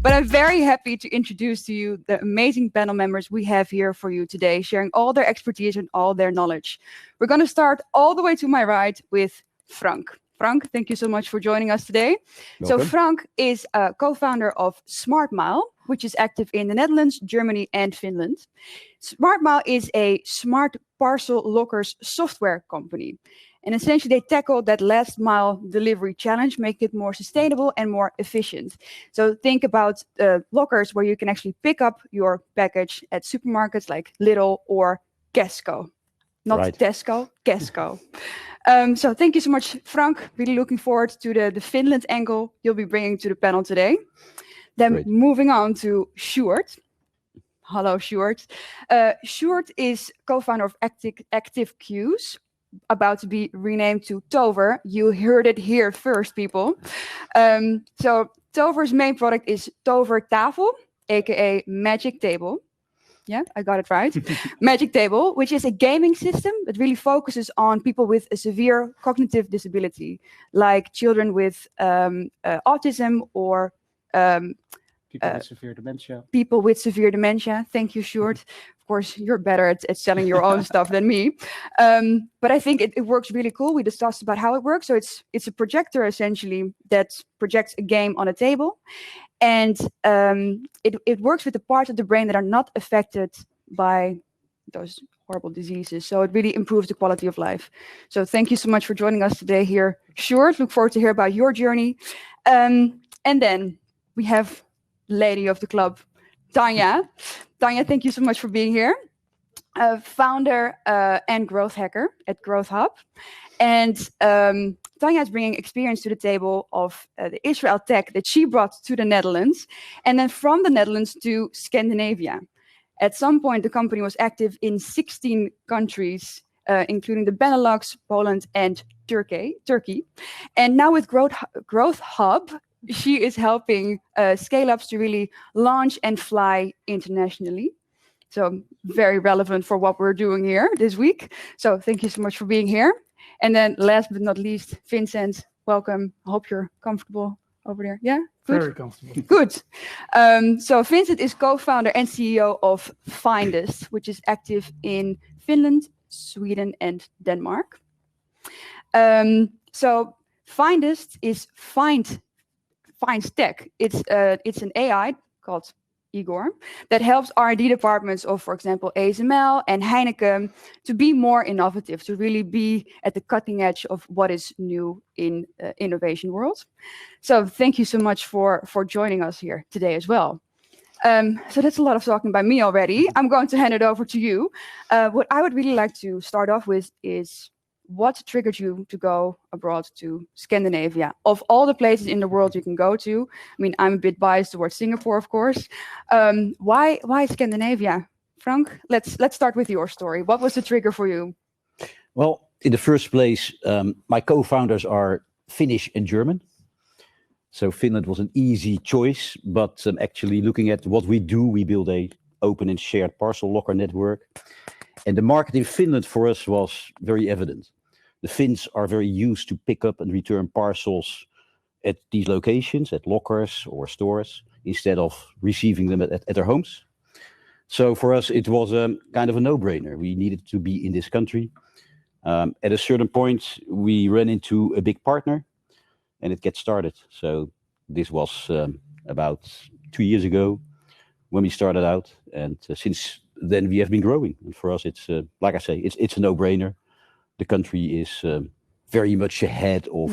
But I'm very happy to introduce to you the amazing panel members we have here for you today, sharing all their expertise and all their knowledge. We're going to start all the way to my right with Frank. Frank, thank you so much for joining us today. Welcome. So Frank is a co-founder of SmartMile, which is active in the Netherlands, Germany, and Finland. SmartMile is a smart parcel lockers software company. And essentially, they tackle that last mile delivery challenge, make it more sustainable and more efficient. So think about lockers where you can actually pick up your package at supermarkets like Lidl or Tesco. Not Right. Tesco, Tesco. So thank you so much, Frank. Really looking forward to the Finland angle you'll be bringing to the panel today. Then Great. moving on to Sjoerd. Hello, Sjoerd. Sjoerd is co-founder of Active Queues, about to be renamed to Tover. You heard it here first, people. So Tover's main product is Tover Tafel, aka Magic Table. Yeah, I got it right. Magic Table, which is a gaming system that really focuses on people with a severe cognitive disability, like children with autism or People with severe dementia. People with severe dementia. Thank you, Sjoerd. Of course, you're better at selling your own stuff than me. But I think it works really cool. We discussed about how it works. So it's a projector, essentially, that projects a game on a table. And it works with the parts of the brain that are not affected by those horrible diseases. So it really improves the quality of life. So thank you so much for joining us today here, Sjoerd. Look forward to hear about your journey. And then we have lady of the club, Tanja. Tanja, thank you so much for being here. Founder and growth hacker at GrowthHub. And Tanja is bringing experience to the table of the Israel tech that she brought to the Netherlands, and then from the Netherlands to Scandinavia. At some point, the company was active in 16 countries, including the Benelux, Poland, and Turkey. And now with GrowthHub, she is helping scale-ups to really launch and fly internationally. So very relevant for what we're doing here this week. So thank you so much for being here. And then last but not least, Vincent, welcome. I hope you're comfortable over there. Yeah? Good? Very comfortable. Good. So Vincent is co-founder and CEO of Findest, which is active in Finland, Sweden, and Denmark. So Findest is finds tech. It's an AI called Igor that helps R&D departments of, for example, ASML and Heineken to be more innovative, to really be at the cutting edge of what is new in innovation world. So thank you so much for joining us here today as well. So that's a lot of talking by me already. I'm going to hand it over to you. What I would really like to start off with is, what triggered you to go abroad to Scandinavia? Of all the places in the world you can go to, I mean, I'm a bit biased towards Singapore, of course. Why Scandinavia? Frank, let's start with your story. What was the trigger for you? Well, in the first place, my co-founders are Finnish and German. So Finland was an easy choice, but actually looking at what we do, we build a open and shared parcel locker network. And the market in Finland for us was very evident. The Finns are very used to pick up and return parcels at these locations, at lockers or stores, instead of receiving them at their homes. So for us, it was kind of a no-brainer. We needed to be in this country. At a certain point, we ran into a big partner and it gets started. So this was about 2 years ago when we started out. And since then we have been growing. And for us, it's like I say, it's a no-brainer. The country is very much ahead of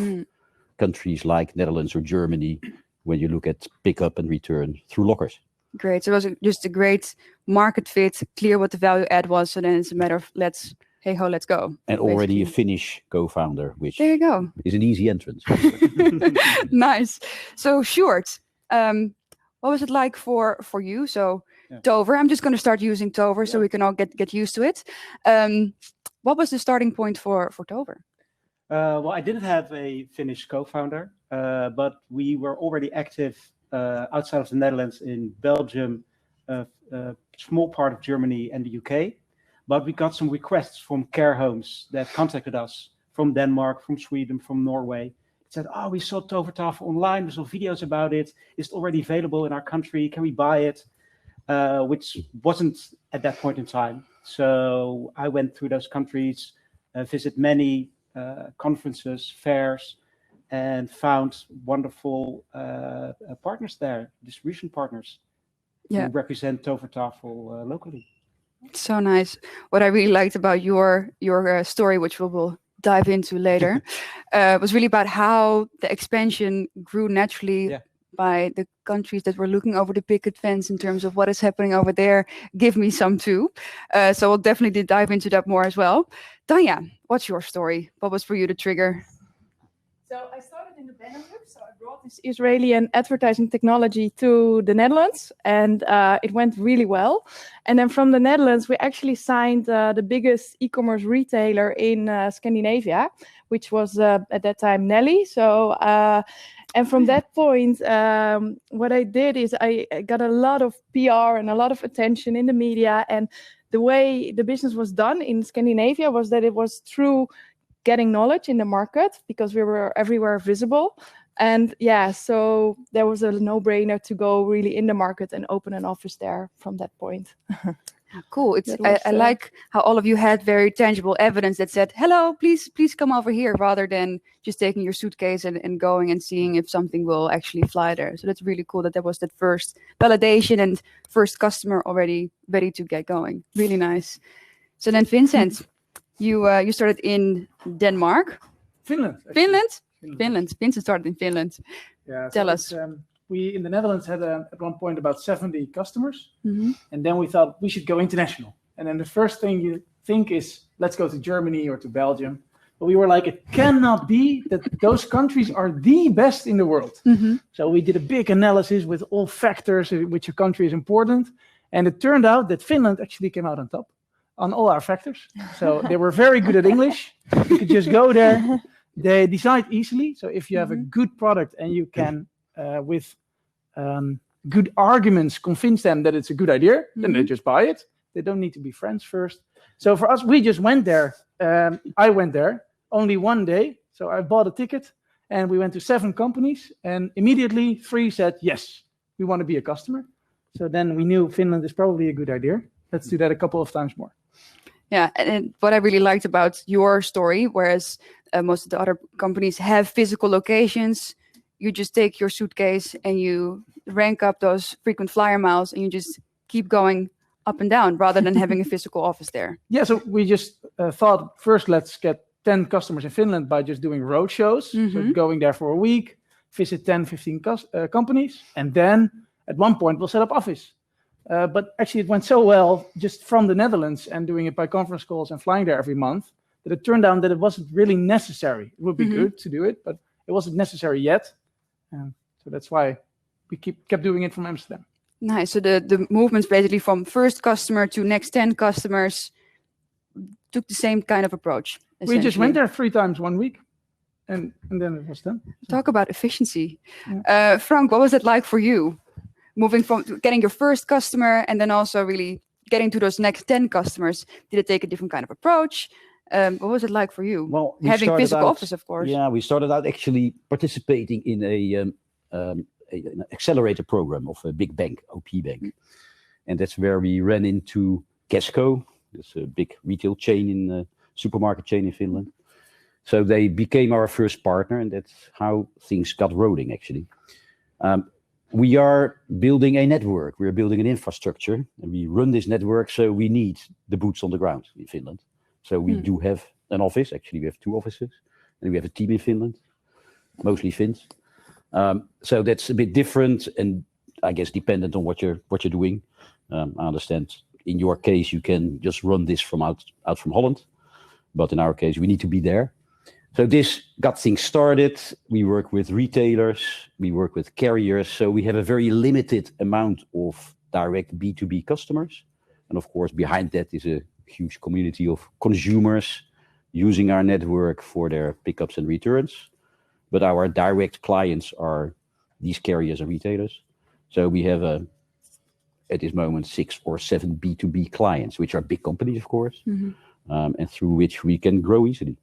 countries like Netherlands or Germany when you look at pick up and return through lockers. Great. So it was just a great market fit, clear what the value add was. So then it's a matter of let's go. And already a Finnish co-founder, which there you go. Is an easy entrance. Nice. So Sjoerd, what was it like for you? So yeah. Tover, I'm just going to start using Tover so we can all get used to it. What was the starting point for Tover? Well, I didn't have a Finnish co-founder, but we were already active outside of the Netherlands in Belgium, a small part of Germany and the UK. But we got some requests from care homes that contacted us from Denmark, from Sweden, from Norway, said, "Oh, we saw Tovertafel online. We saw videos about it. Is it already available in our country? Can we buy it?" Which wasn't at that point in time. So I went through those countries, visit many conferences, fairs, and found wonderful partners there, distribution partners who represent Tovertafel locally. So nice. What I really liked about your story, which we'll dive into later, was really about how the expansion grew naturally by the countries that were looking over the picket fence in terms of what is happening over there. Give me some too. So we'll definitely dive into that more as well. Tanja, what's your story? What was for you the trigger? So I started in the Benelux. So I brought this Israeli and advertising technology to the Netherlands, and it went really well. And then from the Netherlands, we actually signed the biggest e-commerce retailer in Scandinavia, which was at that time Nelly. So and from that point, what I did is I got a lot of PR and a lot of attention in the media. And the way the business was done in Scandinavia was that it was through getting knowledge in the market, because we were everywhere visible. And so there was a no-brainer to go really in the market and open an office there from that point. Cool. I like how all of you had very tangible evidence that said, "Hello, please come over here," rather than just taking your suitcase and going and seeing if something will actually fly there. So that's really cool that there was that first validation and first customer already ready to get going. Really nice. So then Vincent, you started in Denmark. Finland. Finland. Vincent started in Finland. Yeah. Tell us. We in the Netherlands had at one point about 70 customers, and then we thought we should go international. And then the first thing you think is, let's go to Germany or to Belgium. But we were like, it cannot be that those countries are the best in the world. So we did a big analysis with all factors which a country is important, and it turned out that Finland actually came out on top on all our factors. So they were very good at English. You could just go there. They decide easily. So if you have a good product and you can, with good arguments, convince them that it's a good idea, then they just buy it. They don't need to be friends first. So for us, we just went there. I went there only one day. So I bought a ticket and we went to 7 companies, and immediately 3 said, yes, we want to be a customer. So then we knew Finland is probably a good idea. Let's do that a couple of times more. Yeah, and what I really liked about your story, whereas most of the other companies have physical locations, you just take your suitcase and you rank up those frequent flyer miles and you just keep going up and down rather than having a physical office there. Yeah, so we just thought first, let's get 10 customers in Finland by just doing road shows. So going there for a week, visit 10, 15 companies, and then at one point we'll set up office. But actually it went so well just from the Netherlands and doing it by conference calls and flying there every month that it turned out that it wasn't really necessary. It would be good to do it, but it wasn't necessary yet. So that's why we kept doing it from Amsterdam. Nice. So the movements basically from first customer to next 10 customers took the same kind of approach. We just went there 3 times 1 week and then it was done. Talk about efficiency. Yeah. Frank, what was it like for you? Moving from getting your first customer and then also really getting to those next 10 customers, did it take a different kind of approach? What was it like for you? Well, having physical office, of course. Yeah, we started out actually participating in an accelerator program of a big bank, OP Bank. And that's where we ran into Kesko. It's a big retail chain supermarket chain in Finland. So they became our first partner, and that's how things got rolling, actually. We are building a network. We're building an infrastructure, and we run this network, so we need the boots on the ground in Finland. So we do have an office. Actually, we have 2 offices, and we have a team in Finland, mostly Finns. So that's a bit different, and I guess dependent on what you're doing. I understand in your case you can just run this from out from Holland, but in our case we need to be there. So this got things started. We work with retailers, we work with carriers, so we have a very limited amount of direct B2B customers. And of course, behind that is a huge community of consumers using our network for their pickups and returns. But our direct clients are these carriers and retailers. So we have at this moment 6 or 7 B2B clients, which are big companies, of course, and through which we can grow easily.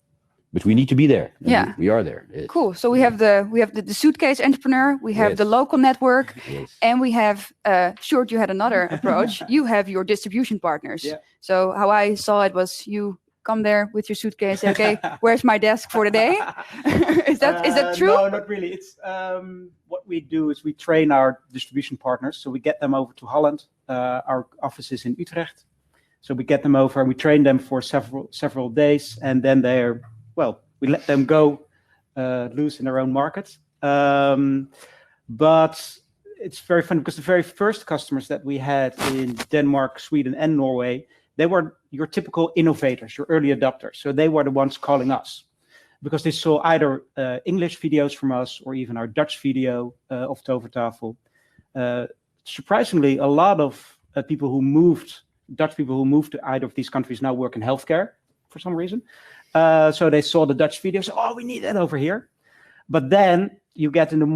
but we need to be there. And Yeah. we are there. Yes. Cool. So we have the suitcase entrepreneur, we have the Yes. local network, Yes. and we have Sjoerd, you had another approach. You have your distribution partners. Yeah. So how I saw it was you come there with your suitcase, say, okay, where's my desk for the day? Is that true? No, not really. It's what we do is we train our distribution partners. So we get them over to Holland. Our office is in Utrecht. So we get them over and we train them for several days, and then we let them go loose in their own market. But it's very funny because the very first customers that we had in Denmark, Sweden, and Norway, they were your typical innovators, your early adopters. So they were the ones calling us because they saw either English videos from us or even our Dutch video of Tovertafel. Surprisingly, a lot of Dutch people who moved to either of these countries now work in healthcare for some reason. So they saw the Dutch videos. Oh, we need that over here. But then you get in the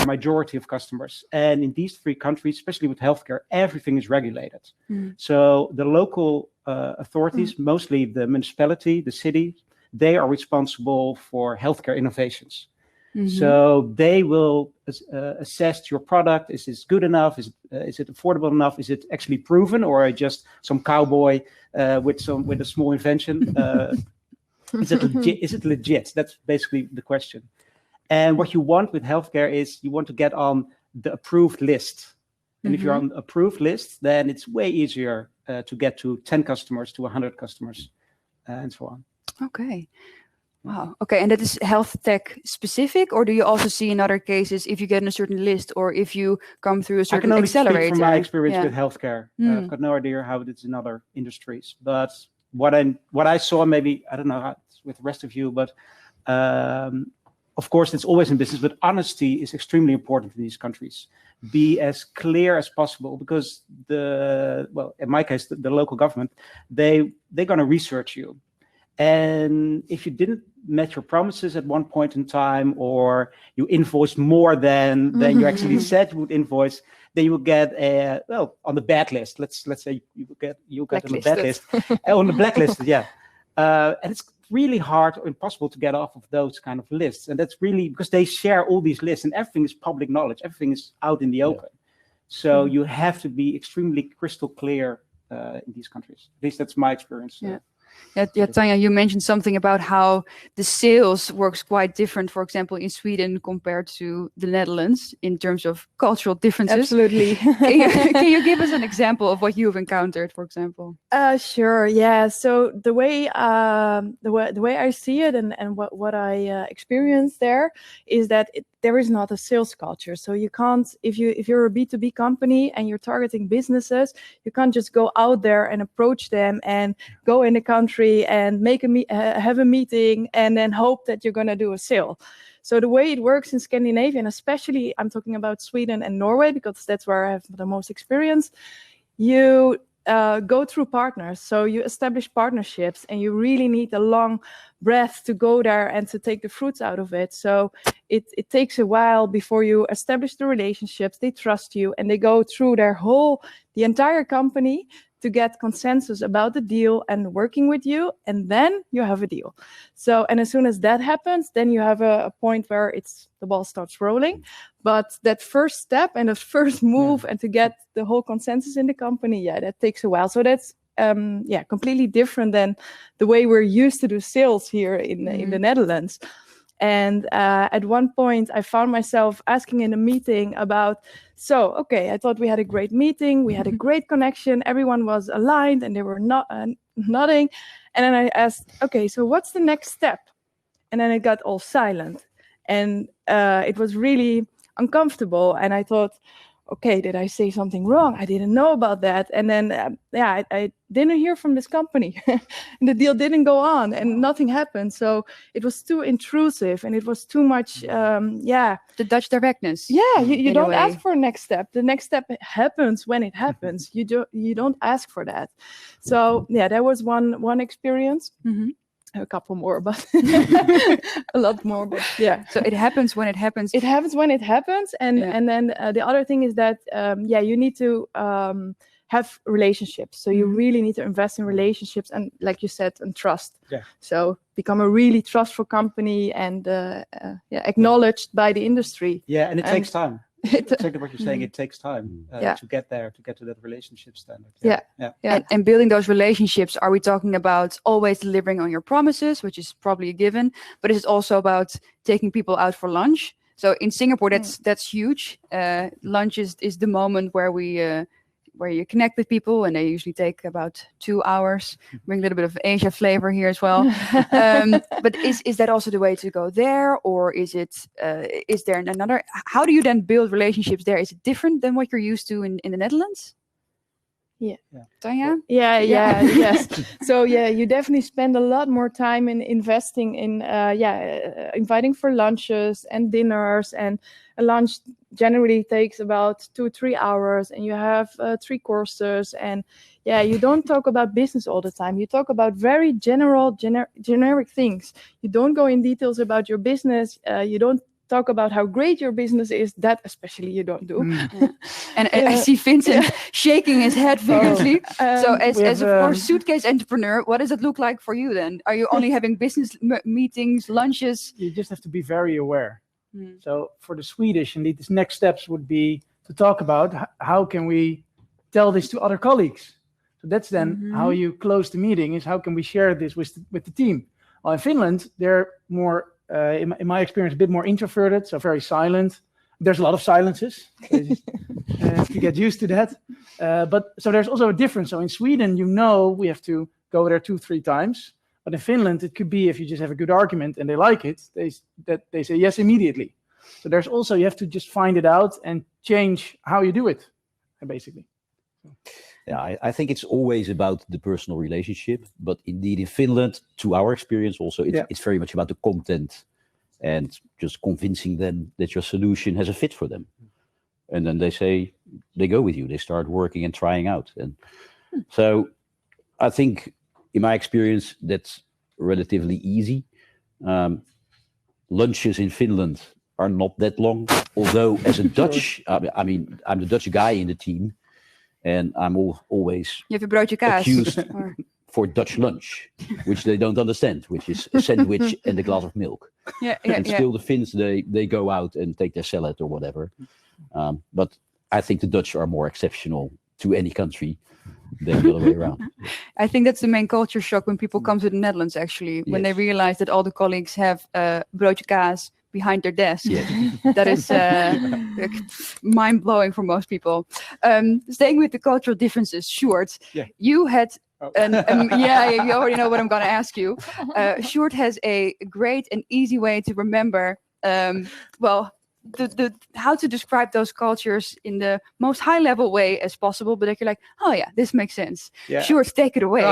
majority of customers. And in these 3 countries, especially with healthcare, everything is regulated. So the local authorities, mostly the municipality, the city, they are responsible for healthcare innovations. So they will assess your product. Is this good enough? Is it affordable enough? Is it actually proven, or just some cowboy with a small invention? Is it legit? That's basically the question. And what you want with healthcare is you want to get on the approved list. And if you're on the approved list, then it's way easier to get to 10 customers, to 100 customers, and so on. Okay. Wow. Okay. And that is health tech specific, or do you also see in other cases if you get in a certain list or if you come through a certain accelerator? I can only speak from my experience with healthcare. I've got no idea how it is in other industries. But what I saw, maybe, I don't know how it's with the rest of you, but of course it's always in business, but honesty is extremely important in these countries. Be as clear as possible because in my case, the local government, they're going to research you. And if you didn't met your promises at one point in time, or you invoiced more than you actually said you would invoice, then you will get on the bad list. Let's say you get on the bad list, on the blacklist. Yeah, and it's really hard or impossible to get off of those kind of lists. And that's really because they share all these lists, and everything is public knowledge. Everything is out in the open. So you have to be extremely crystal clear in these countries. At least that's my experience. Yeah, Tanja, you mentioned something about how the sales works quite different, for example, in Sweden compared to the Netherlands in terms of cultural differences. Absolutely. Can you give us an example of what you've encountered, for example? Sure. Yeah. So the way I see it and what I experienced there is that there is not a sales culture. So you can't, if you're a B2B company and you're targeting businesses, you can't just go out there and approach them and go in the country and have a meeting and then hope that you're going to do a sale. So the way it works in Scandinavia, and especially I'm talking about Sweden and Norway because that's where I have the most experience, you go through partners. So you establish partnerships and you really need a long breath to go there and to take the fruits out of it. So it takes a while before you establish the relationships, they trust you, and they go through the entire company to get consensus about the deal and working with you, and then you have a deal. So, and as soon as that happens, then you have a point where the ball starts rolling. But that first step and the first move and to get the whole consensus in the company, that takes a while. So that's completely different than the way we're used to do sales here in the Netherlands. And at one point, I found myself asking in a meeting about, I thought we had a great meeting, we had a great connection, everyone was aligned, and they were nodding. And then I asked, okay, so what's the next step? And then it got all silent. And it was really uncomfortable. And I thought, okay, did I say something wrong? I didn't know about that. And then, I didn't hear from this company. And the deal didn't go on and nothing happened. So it was too intrusive and it was too much, The Dutch directness. Yeah, you don't ask for a next step. The next step happens when it happens. You don't ask for that. So, that was one experience. Mm-hmm. A couple more, but a lot more. But so it happens when it happens. It happens when it happens, and then the other thing is that you need to have relationships. So you really need to invest in relationships and, like you said, and trust. Yeah. So become a really trustful company and acknowledged by the industry. Yeah, and it takes time. Exactly what you're saying. It takes time to get there, to get to that relationship standard. And building those relationships, are we talking about always delivering on your promises, which is probably a given, but is it also about taking people out for lunch? So in Singapore, that's huge. Lunch is the moment where you connect with people, and they usually take about 2 hours. Bring a little bit of Asia flavor here as well. But is that also the way to go there, or is there another? How do you then build relationships there? Is it different than what you're used to in the Netherlands? Yeah. Tanja? Yes. So you definitely spend a lot more time in investing in inviting for lunches and dinners, and a lunch generally takes about 2-3 hours, and you have 3 courses, and you don't talk about business all the time. You talk about very generic things. You don't go in details about your business. You don't talk about how great your business is. That especially you don't do. And I see Vincent shaking his head vigorously. So as of course suitcase entrepreneur, what does it look like for you then? Are you only having business meetings, lunches? You just have to be very aware. So for the Swedish, indeed, the next steps would be to talk about how can we tell this to other colleagues. So that's then how you close the meeting, is how can we share this with the team. Well, in Finland, they're more, in my experience, a bit more introverted, so very silent. There's a lot of silences. You get used to that. But so there's also a difference. So in Sweden, we have to go there 2-3 times. But in Finland, it could be if you just have a good argument and they like it, they say yes immediately. So there's also, you have to just find it out and change how you do it, basically. Yeah, I think it's always about the personal relationship, but indeed in Finland, to our experience also, it's very much about the content and just convincing them that your solution has a fit for them. And then they go with you, they start working and trying out. And so I think in my experience, that's relatively easy. Lunches in Finland are not that long, although as a Dutch, I'm the Dutch guy in the team, and I'm always accused for Dutch lunch, which they don't understand, which is a sandwich and a glass of milk. Still the Finns, they go out and take their salad or whatever. But I think the Dutch are more exceptional to any country than the other way around. I think that's the main culture shock when people come to the Netherlands, actually, when they realize that all the colleagues have broodje kaas behind their desk. That is mind-blowing for most people. Staying with the cultural differences, Sjoerd, you had you already know what I'm going to ask you. Sjoerd has a great and easy way to remember how to describe those cultures in the most high level way as possible, but that you're like, oh yeah, this makes sense. Sjoerd, take it away.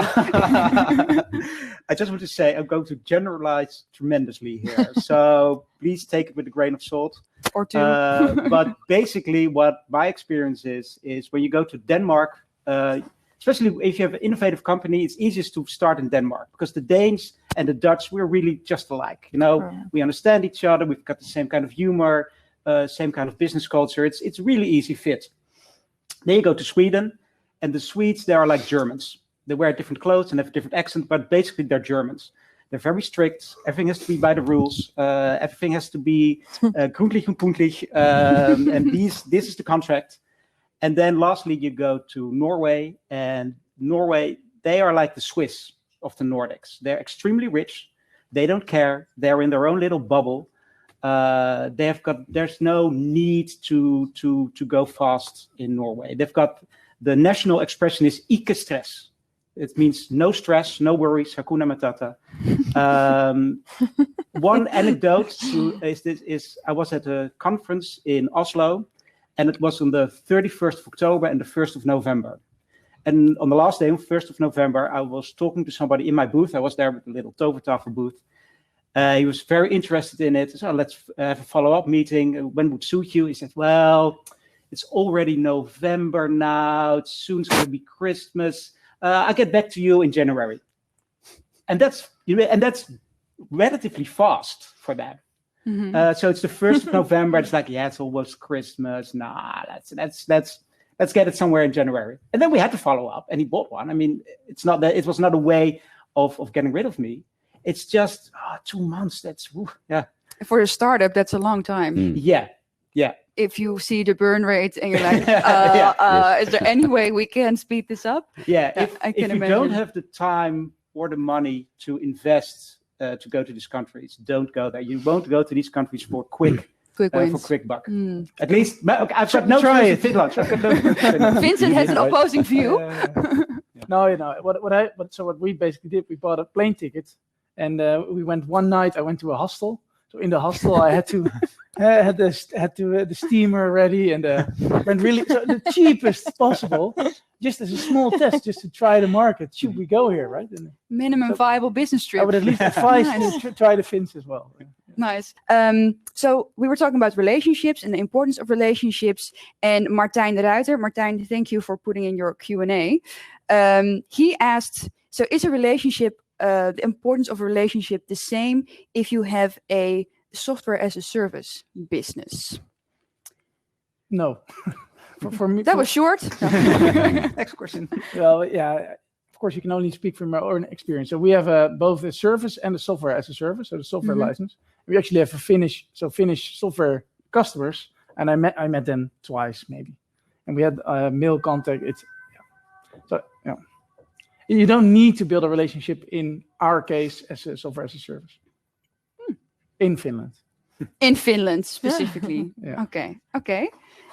I just want to say I'm going to generalize tremendously here, so please take it with a grain of salt or two. But basically what my experience is when you go to Denmark, especially if you have an innovative company, it's easiest to start in Denmark, because the Danes and the Dutch, we're really just alike. We understand each other. We've got the same kind of humor, same kind of business culture. It's really easy fit. Then you go to Sweden, and the Swedes, they are like Germans. They wear different clothes and have a different accent, but basically they're Germans. They're very strict. Everything has to be by the rules. Everything has to be gründlich und pünktlich. And this is the contract. And then lastly, you go to Norway, and Norway, they are like the Swiss of the Nordics. They're extremely rich. They don't care. They're in their own little bubble. There's no need to go fast in Norway. They've got, the national expression is ikke stress. It means no stress, no worries, hakuna matata. One anecdote is I was at a conference in Oslo, and it was on the 31st of October and the 1st of November. And on the last day, on 1st of November, I was talking to somebody in my booth. I was there with a little Tovertafel booth. He was very interested in it. So let's have a follow-up meeting. When would suit you? He said, well, it's already November now. It's soon going to be Christmas. I'll get back to you in January. And that's relatively fast for them. So it's the 1st of November. It's like, yeah, it's almost Christmas. Nah, that's let's get it somewhere in January. And then we had to follow up, and he bought one. I mean, it's not that it was not a way of getting rid of me. It's just 2 months. That's yeah. For a startup, that's a long time. Yeah. If you see the burn rate and you're like, is there any way we can speed this up? Yeah, I can if you imagine. don't have the time or the money to invest to go to these countries, don't go there. You won't go to these countries for quick wins. for quick buck. At least I've got no Try choice in Finland. I've got no choice in Finland. Vincent has an opposing view. No, what we basically did, we bought a plane ticket, and we went one night. I went to a hostel. So in the hostel, I had to had the steamer ready, and went really the cheapest possible, just as a small test, just to try the market. Should we go here, right? And Minimum viable business trip. I would at least advise Nice. to try the Finns as well. Nice. So we were talking about relationships and the importance of relationships. And Martijn de Ruiter, Martijn, thank you for putting in your Q&A. He asked, so is a relationship, the importance of a relationship the same if you have a software as a service business? No, for me That was short. Next question. Well, yeah. Of course, you can only speak from our own experience. So we have both a service and a software as a service, so the software license. We actually have a Finnish software customers, and I met them twice maybe, and we had mail contact. You don't need to build a relationship in our case as a software as a service in Finland. In Finland specifically. Yeah. Okay.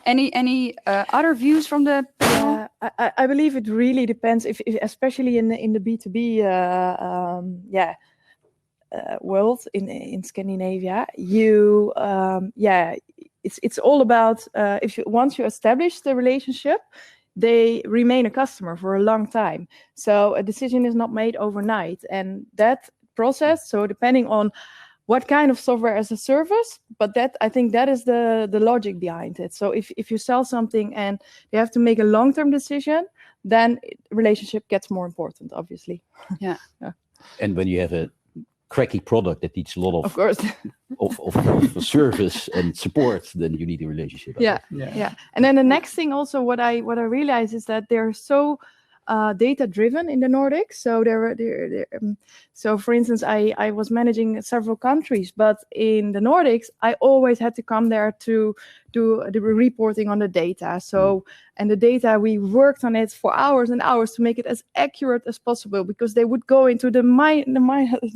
Any other views from the? I believe it really depends, if especially in the B2B world in Scandinavia. It's all about once you establish the relationship, they remain a customer for a long time. So a decision is not made overnight, and that process. So depending on what kind of software as a service, but I think that is the logic behind it. So if you sell something and you have to make a long-term decision, then relationship gets more important, obviously. Yeah. And when you have a cracky product that needs a lot Of course. of service and support, then you need a relationship. Yeah. And then the next thing also, what I realize is that they're so data driven in the Nordics. So so for instance, I was managing several countries, but in the Nordics, I always had to come there to do the reporting on the data. So, and the data, we worked on it for hours and hours to make it as accurate as possible, because they would go into the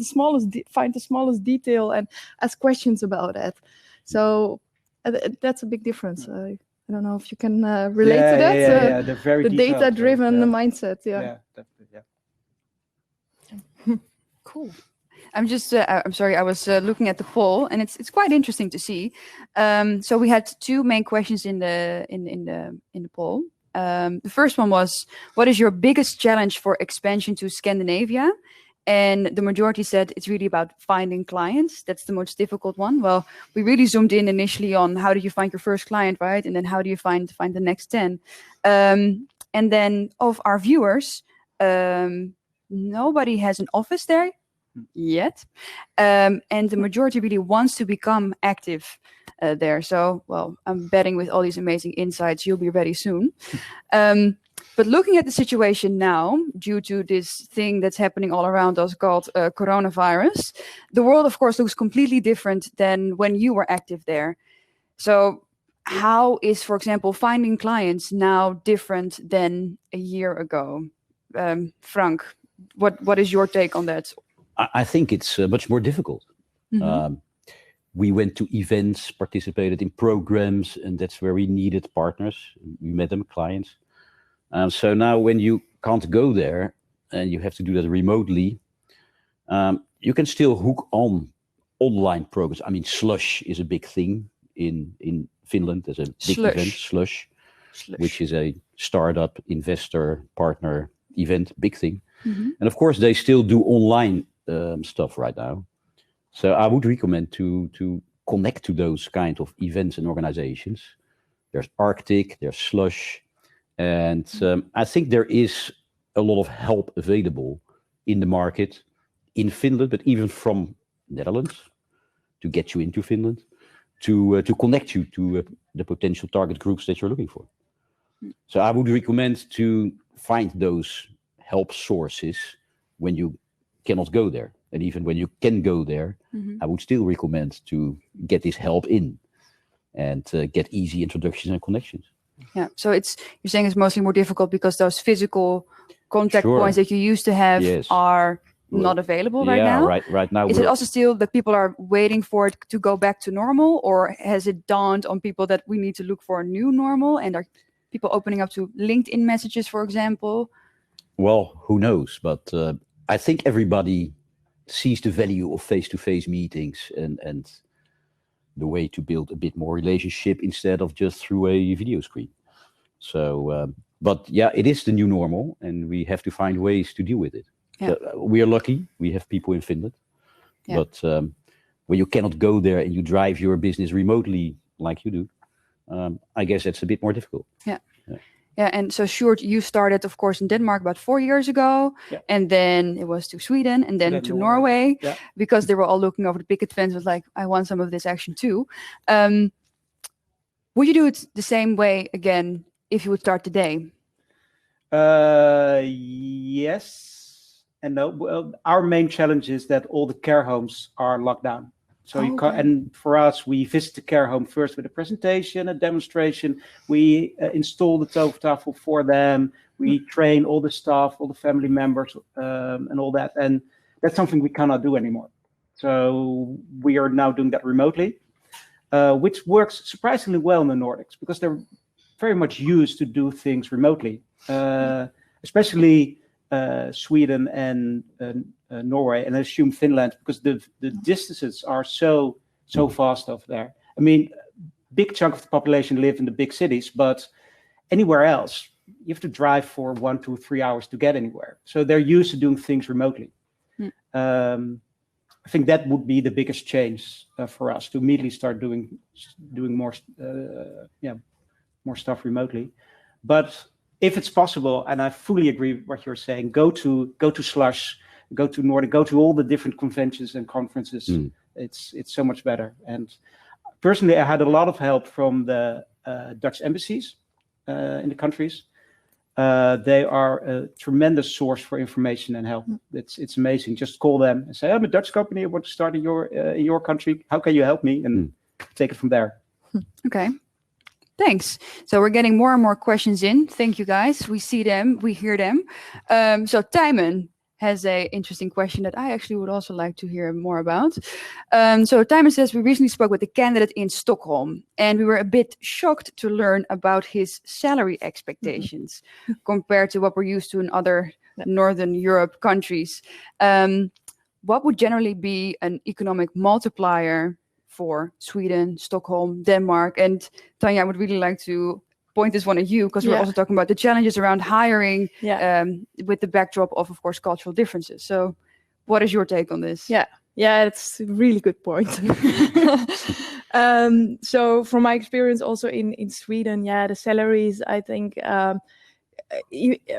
smallest detail and ask questions about it. So that's a big difference. I don't know if you can relate to that. Yeah, they're very the detailed, data-driven mindset. Yeah, definitely. Yeah. Cool. I'm just. I'm sorry. I was looking at the poll, and it's quite interesting to see. So we had two main questions in the poll. The first one was, "What is your biggest challenge for expansion to Scandinavia?" And the majority said it's really about finding clients. That's the most difficult one. Well, we really zoomed in initially on how do you find your first client, right? And then how do you find the next 10? And then of our viewers, nobody has an office there yet. And the majority really wants to become active there. So, well, I'm betting with all these amazing insights, you'll be ready soon. But looking at the situation now, due to this thing that's happening all around us called coronavirus, the world, of course, looks completely different than when you were active there. So how is, for example, finding clients now different than a year ago? Frank, what is your take on that? I think it's much more difficult. Mm-hmm. We went to events, participated in programs, and that's where we needed partners. We met them, clients. So now when you can't go there and you have to do that remotely, you can still hook on online programs. I mean, Slush is a big thing in Finland. There's a big event, Slush, which is a startup investor partner event, big thing. Mm-hmm. And of course, they still do online stuff right now. So I would recommend to connect to those kind of events and organizations. There's Arctic, there's Slush. And I think there is a lot of help available in the market in Finland, but even from Netherlands to get you into Finland, to connect you to the potential target groups that you're looking for. So I would recommend to find those help sources when you cannot go there. And even when you can go there, I would still recommend to get this help in and get easy introductions and connections. Yeah. So you're saying it's mostly more difficult because those physical contact points that you used to have are not available right now. Right now. Is it also still that people are waiting for it to go back to normal, or has it dawned on people that we need to look for a new normal? And are people opening up to LinkedIn messages, for example? Well, who knows? But I think everybody sees the value of face-to-face meetings and the way to build a bit more relationship instead of just through a video screen. So, but yeah, it is the new normal, and we have to find ways to deal with it. Yeah. So, we are lucky; we have people in Finland. Yeah. But when you cannot go there and you drive your business remotely like you do, I guess it's a bit more difficult. Yeah. Yeah, and so Sjoerd, you started, of course, in Denmark about 4 years ago, and then it was to Sweden, and then to Norway, because they were all looking over the picket fence, was like, I want some of this action too. Would you do it the same way again if you would start today? Yes and no. Well, our main challenge is that all the care homes are locked down. So you can't, and for us, we visit the care home first with a presentation, a demonstration. We install the tovertafel for them. We train all the staff, all the family members, and all that. And that's something we cannot do anymore. So we are now doing that remotely, which works surprisingly well in the Nordics because they're very much used to do things remotely, especially Sweden and Norway, and I assume Finland, because the distances are so fast over there. I mean, big chunk of the population live in the big cities, but anywhere else, you have to drive for 1, 2, 3 hours to get anywhere. So they're used to doing things remotely. I think that would be the biggest change for us, to immediately start doing more stuff remotely. But if it's possible, and I fully agree with what you're saying, go to Slush, go to Nordic, go to all the different conventions and conferences. It's so much better. And personally, I had a lot of help from the Dutch embassies in the countries. They are a tremendous source for information and help. It's amazing. Just call them and say, I'm a Dutch company, I want to start in your country. How can you help me? And take it from there. Okay. Thanks. So we're getting more and more questions in. Thank you, guys. We see them, we hear them. So Tijmen has an interesting question that I actually would also like to hear more about. So Tijmen says, we recently spoke with a candidate in Stockholm, and we were a bit shocked to learn about his salary expectations compared to what we're used to in other Northern Europe countries. What would generally be an economic multiplier for Sweden, Stockholm, Denmark? And Tanja, I would really like to point this one at you, because we're also talking about the challenges around hiring with the backdrop of course, cultural differences. So what is your take on this? Yeah, it's a really good point. So from my experience also in Sweden, the salaries, I think,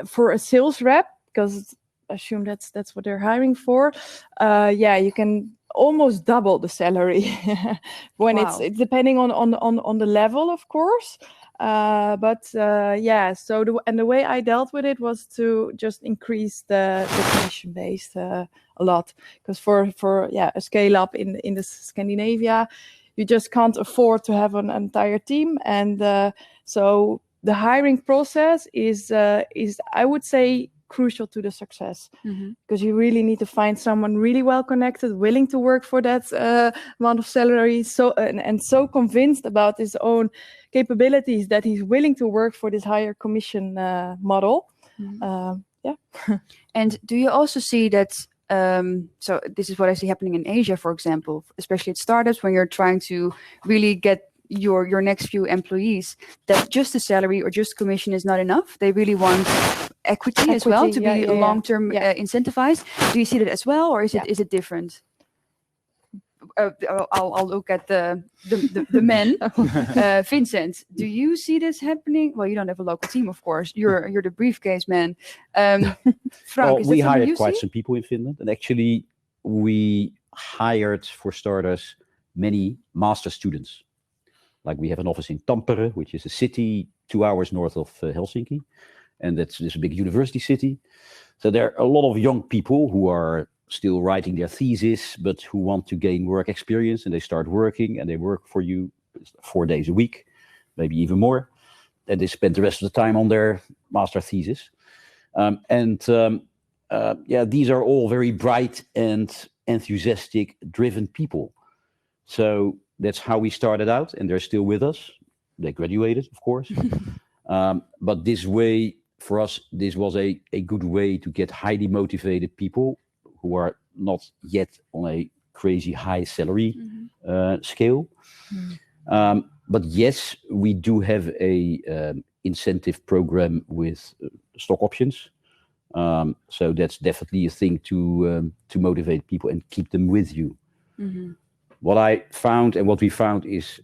for a sales rep, because I assume that's what they're hiring for, you can almost double the salary when it's depending on the level, of course. So the way I dealt with it was to just increase the commission based a lot, because for a scale up in the Scandinavia, you just can't afford to have an entire team, and so the hiring process is I would say crucial to the success, because you really need to find someone really well connected, willing to work for that amount of salary, so so convinced about his own capabilities that he's willing to work for this higher commission model. And do you also see that, so this is what I see happening in Asia, for example, especially at startups, when you're trying to really get your next few employees, that just the salary or just commission is not enough. They really want equity as well, to be long-term incentivized. Do you see that as well, or is it different? I'll look at the men. Vincent, do you see this happening? Well, you don't have a local team, of course. You're the briefcase man. Frank, we hired quite some people in Finland, and actually we hired, for starters, many master students. Like we have an office in Tampere, which is a city 2 hours north of Helsinki, and that's a big university city. So there are a lot of young people who are still writing their thesis, but who want to gain work experience, and they start working, and they work for you 4 days a week, maybe even more, and they spend the rest of the time on their master thesis. These are all very bright and enthusiastic, driven people. So that's how we started out, and they're still with us. They graduated, of course. But this way, for us, this was a good way to get highly motivated people who are not yet on a crazy high salary scale. But yes, we do have a incentive program with stock options. So that's definitely a thing to motivate people and keep them with you. What I found and what we found is,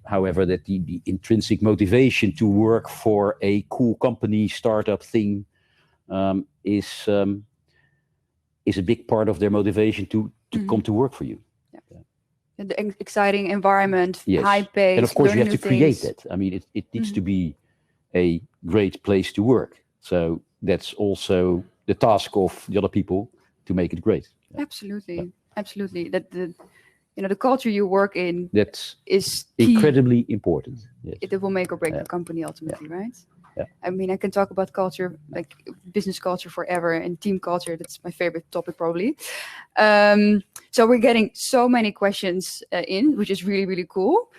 however, that the intrinsic motivation to work for a cool company, startup thing, is a big part of their motivation to come to work for you. The exciting environment, Yes. high pace. And of course, you have learning to new create things. that. I mean, it needs to be a great place to work. So that's also the task of the other people to make it great. Absolutely, absolutely. That the culture you work in That's is key. incredibly important. Yes. It will make or break the company ultimately, right? Yeah. I mean, I can talk about culture, like business culture forever, and team culture. That's my favorite topic, probably. So we're getting so many questions in, which is really, really cool.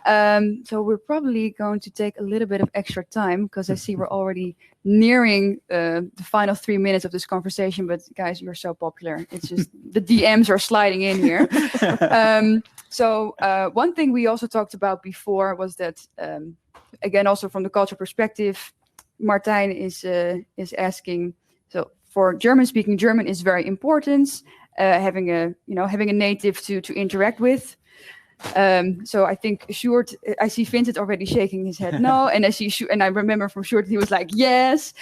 So we're probably going to take a little bit of extra time because I see we're already nearing the final 3 minutes of this conversation. But guys, you're so popular. It's just the DMs are sliding in here. So one thing we also talked about before was that, again, also from the cultural perspective, Martijn is asking. So for German-speaking, German is very important. Having a native to interact with. So I think Sjoerd, I see Vincent already shaking his head no, and I see and I remember from Sjoerd he was like yes.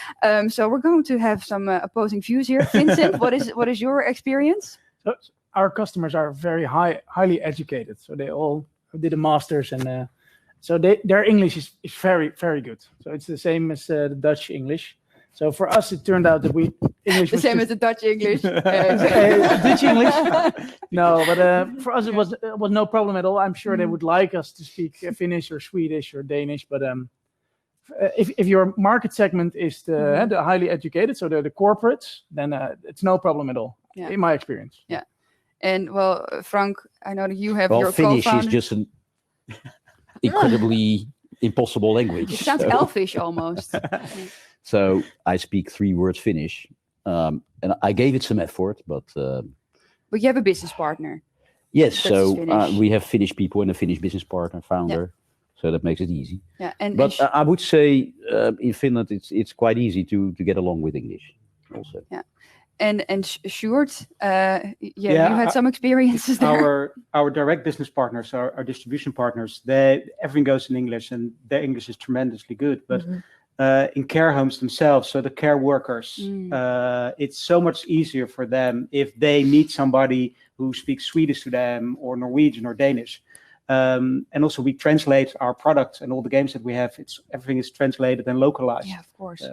So we're going to have some opposing views here. Vincent, what is your experience? So our customers are very highly educated, so they all did a master's, and so their English is very, very good. So it's the same as the Dutch English. So for us, it turned out that English The was same just, as the Dutch English. Dutch English. No, but for us it was no problem at all. I'm sure they would like us to speak Finnish or Swedish or Danish, but if your market segment is the highly educated, so they're the corporates, then it's no problem at all, in my experience. Yeah, and well, Frank, I know that you have your Finnish co-founder. is just an incredibly impossible language. It sounds elfish almost. So I speak 3 words Finnish, and I gave it some effort, but But you have a business partner. yes. That's So Finnish. we have Finnish people and a Finnish business partner, founder, so that makes it easy. Yeah, But I would say in Finland it's quite easy to get along with English, also. Yeah, and Sjoerd, you had some experiences there. Our direct business partners, our distribution partners, everything goes in English, and their English is tremendously good. But in care homes themselves, so the care workers, it's so much easier for them if they meet somebody who speaks Swedish to them, or Norwegian or Danish. And also we translate our products and all the games that we have. Everything is translated and localized. Yeah, of course.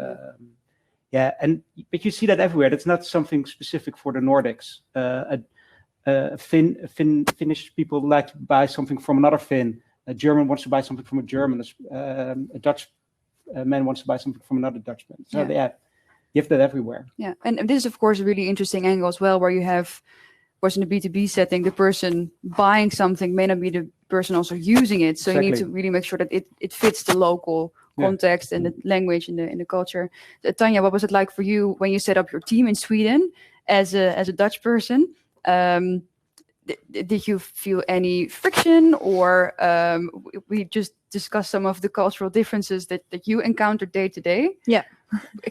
But you see that everywhere. That's not something specific for the Nordics. Finnish people like to buy something from another Finn. A German wants to buy something from a German. A Dutch man wants to buy something from another Dutchman. So you have that everywhere. Yeah, and this is of course a really interesting angle as well, where you have, of course, in the B2B setting, the person buying something may not be the person also using it. So you need to really make sure that it fits the local context and the language and the culture. Tanja, what was it like for you when you set up your team in Sweden as a Dutch person? Did you feel any friction, or we just discussed some of the cultural differences that you encounter day to day? Yeah.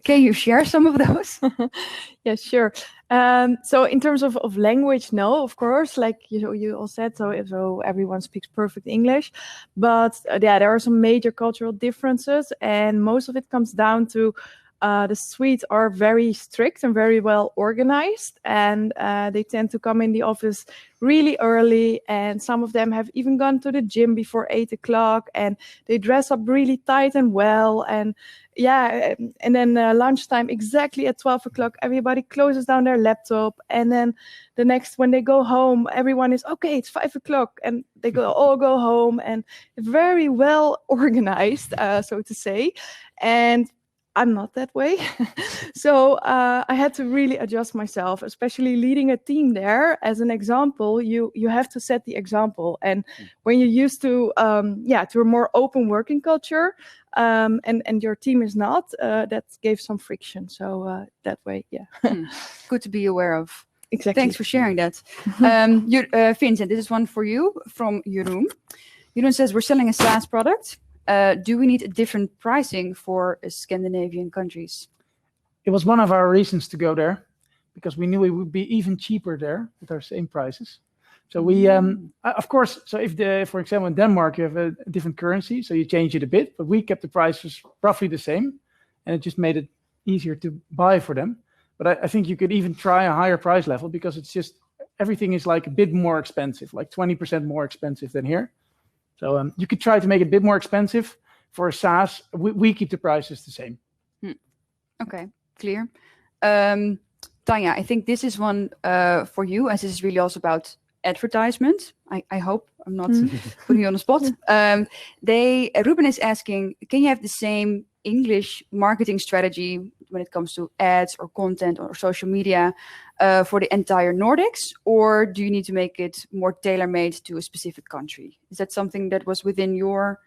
Can you share some of those? Yeah, sure. So in terms of language, no, of course, like you all said, so everyone speaks perfect English, but there are some major cultural differences, and most of it comes down to the Swedes are very strict and very well organized, and they tend to come in the office really early, and some of them have even gone to the gym before 8 o'clock, and they dress up really tight and well, and and then lunchtime exactly at 12 o'clock everybody closes down their laptop, and then the next, when they go home, everyone is okay, it's 5 o'clock, and they all go home, and very well organized, so to say. And I'm not that way. So I had to really adjust myself, especially leading a team there. As an example, you have to set the example. And when you're used to a more open working culture, and your team is not, that gave some friction. So that way, Good to be aware of. Exactly. Thanks for sharing that. Vincent, this is one for you from Jeroen. Jeroen says, we're selling a SaaS product. Do we need a different pricing for Scandinavian countries? It was one of our reasons to go there, because we knew it would be even cheaper there with our same prices. So we, of course, so if for example, in Denmark, you have a different currency, so you change it a bit, but we kept the prices roughly the same, and it just made it easier to buy for them. But I think you could even try a higher price level, because it's just, everything is like a bit more expensive, like 20% more expensive than here. So you could try to make it a bit more expensive for a SaaS. We keep the prices the same. Okay, clear. Tanja, I think this is one for you, as this is really also about advertisement. I hope I'm not putting you on the spot. Ruben is asking, can you have the same English marketing strategy when it comes to ads or content or social media for the entire Nordics, or do you need to make it more tailor-made to a specific country? Is that something that was within your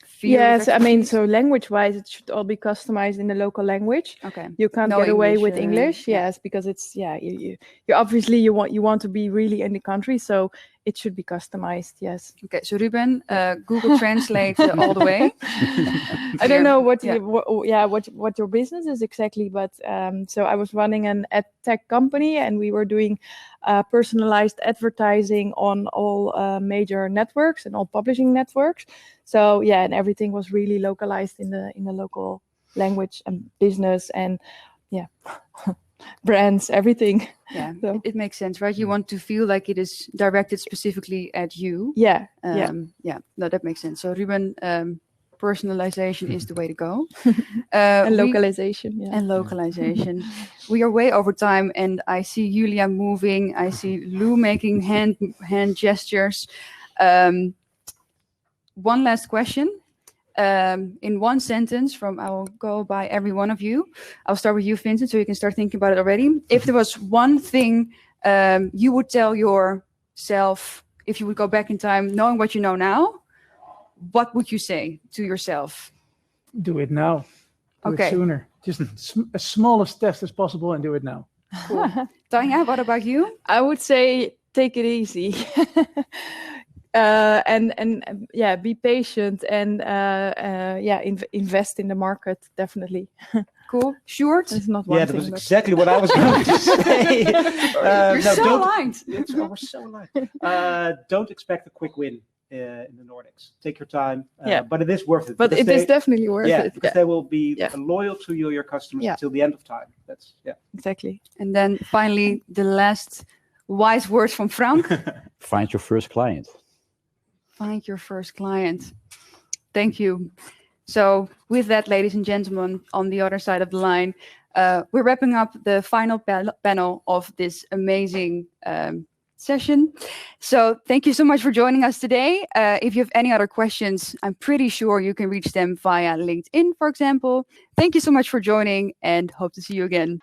field? Yes, I mean, so language-wise, it should all be customized in the local language. Okay. You can't No get away English, with English, yes, because it's you obviously you want to be really in the country, so it should be customized. Yes. Okay, so Ruben, Google Translate all the way. I don't know what your business is exactly, but so I was running an ad tech company, and we were doing personalized advertising on all major networks and all publishing networks. So and everything was really localized in the local language and business and brands, everything. Yeah, So. it makes sense, right? You want to feel like it is directed specifically at you. Yeah. No, that makes sense. So Ruben, personalization is the way to go. And localization. And localization. We are way over time, and I see Julia moving. I see Lou making hand gestures. One last question. In one sentence I will go by every one of you. I'll start with you, Vincent, so you can start thinking about it already. If there was one thing you would tell yourself, if you would go back in time, knowing what you know now, what would you say to yourself? Do it now. Do Okay. it sooner. Just as smallest test as possible and do it now. Cool. Tanja, what about you? I would say take it easy. And be patient and invest in the market, definitely. Cool. Sjoerd? It's not one Yeah, that thing, was but- exactly what I was going to say. You're so aligned. We're so aligned. Don't expect a quick win in the Nordics. Take your time, but it is worth it. But because it is definitely worth it. because they will be Yeah. loyal to you, your customers, Yeah. until the end of time. That's Exactly. And then finally, the last wise words from Frank. Find your first client. Find your first client. Thank you. So with that, ladies and gentlemen, on the other side of the line, we're wrapping up the final panel of this amazing session. So thank you so much for joining us today. If you have any other questions, I'm pretty sure you can reach them via LinkedIn, for example. Thank you so much for joining, and hope to see you again.